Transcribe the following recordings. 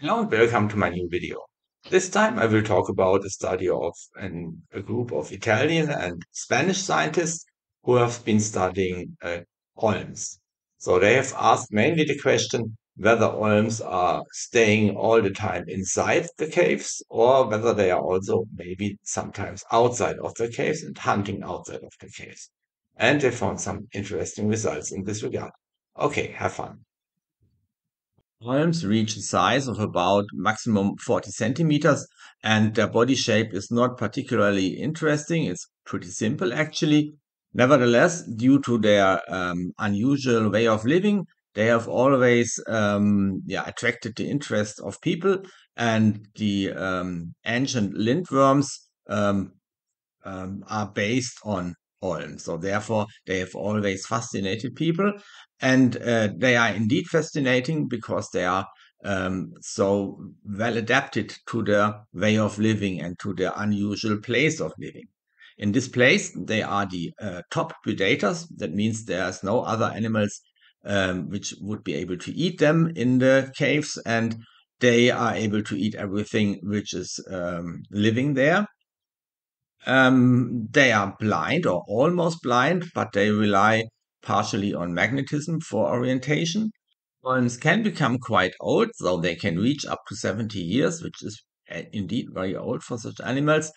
Hello and welcome to my new video. This time I will talk about a study of a group of Italian and Spanish scientists who have been studying Olms. So they have asked mainly the question whether Olms are staying all the time inside the caves or whether they are also maybe sometimes outside of the caves and hunting outside of the caves. And they found some interesting results in this regard. Okay, have fun. Worms reach a size of about maximum 40 centimeters, and their body shape is not particularly interesting. It's pretty simple, actually. Nevertheless, due to their unusual way of living, they have always attracted the interest of people, and the ancient lindworms um, are based on Olm. So therefore, they have always fascinated people, and they are indeed fascinating because they are so well adapted to their way of living and to their unusual place of living. In this place, they are the top predators. That means there's no other animals which would be able to eat them in the caves, and they are able to eat everything which is living there. They are blind or almost blind, but they rely partially on magnetism for orientation. Worms can become quite old, so they can reach up to 70 years, which is indeed very old for such animals.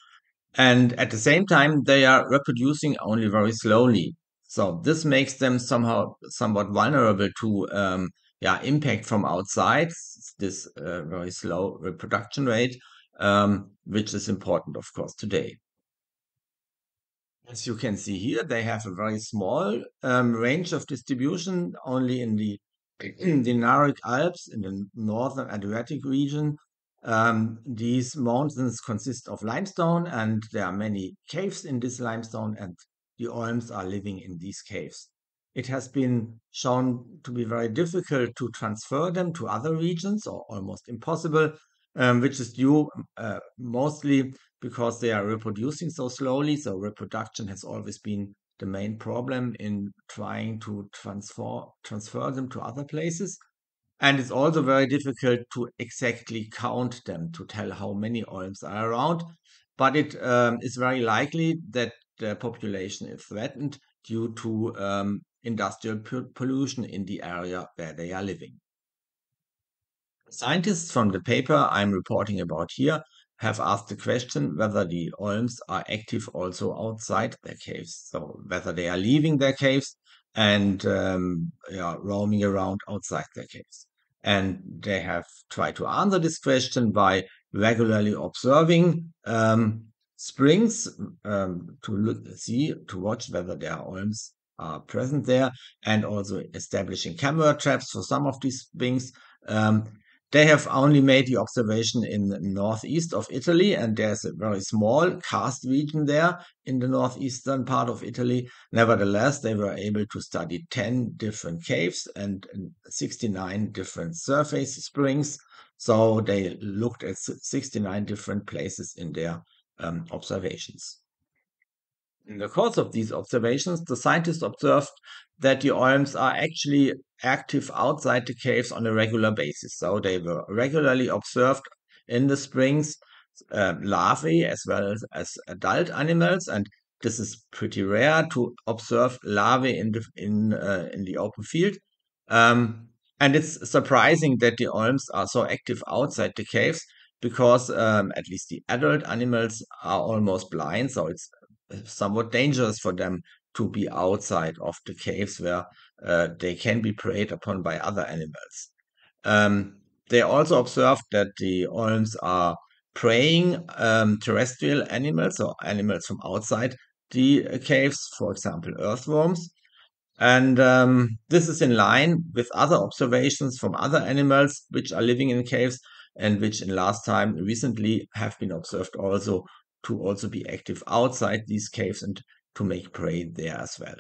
And at the same time, they are reproducing only very slowly. So this makes them somehow somewhat vulnerable to impact from outside, this very slow reproduction rate, which is important, of course, today. As you can see here, they have a very small range of distribution, only in the Dinaric Alps in the northern Adriatic region. These mountains consist of limestone, and there are many caves in this limestone, and the Olms are living in these caves. It has been shown to be very difficult to transfer them to other regions, or almost impossible, which is due mostly because they are reproducing so slowly. So reproduction has always been the main problem in trying to transfer them to other places. And it's also very difficult to exactly count them to tell how many olms are around. But it is very likely that the population is threatened due to industrial pollution in the area where they are living. Scientists from the paper I'm reporting about here have asked the question whether the Olms are active also outside their caves, so whether they are leaving their caves and roaming around outside their caves. And they have tried to answer this question by regularly observing springs to watch whether there are Olms are present there, and also establishing camera traps for some of these springs. Um, they have only made the observation in the northeast of Italy, and there's a very small karst region there in the northeastern part of Italy. Nevertheless, they were able to study 10 different caves and 69 different surface springs. So they looked at 69 different places in their observations. In the course of these observations, the scientists observed that the Olms are actually active outside the caves on a regular basis. So they were regularly observed in the springs, larvae as well as adult animals, and this is pretty rare to observe larvae in the open field. And it's surprising that the Olms are so active outside the caves because at least the adult animals are almost blind, so it's somewhat dangerous for them to be outside of the caves where they can be preyed upon by other animals. They also observed that the Olms are preying terrestrial animals or animals from outside the caves, for example, earthworms. And this is in line with other observations from other animals which are living in caves and which in last time recently have been observed also to also be active outside these caves and to make prey there as well.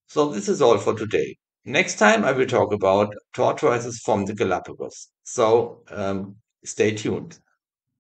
So this is all for today. Next time I will talk about tortoises from the Galapagos. So stay tuned.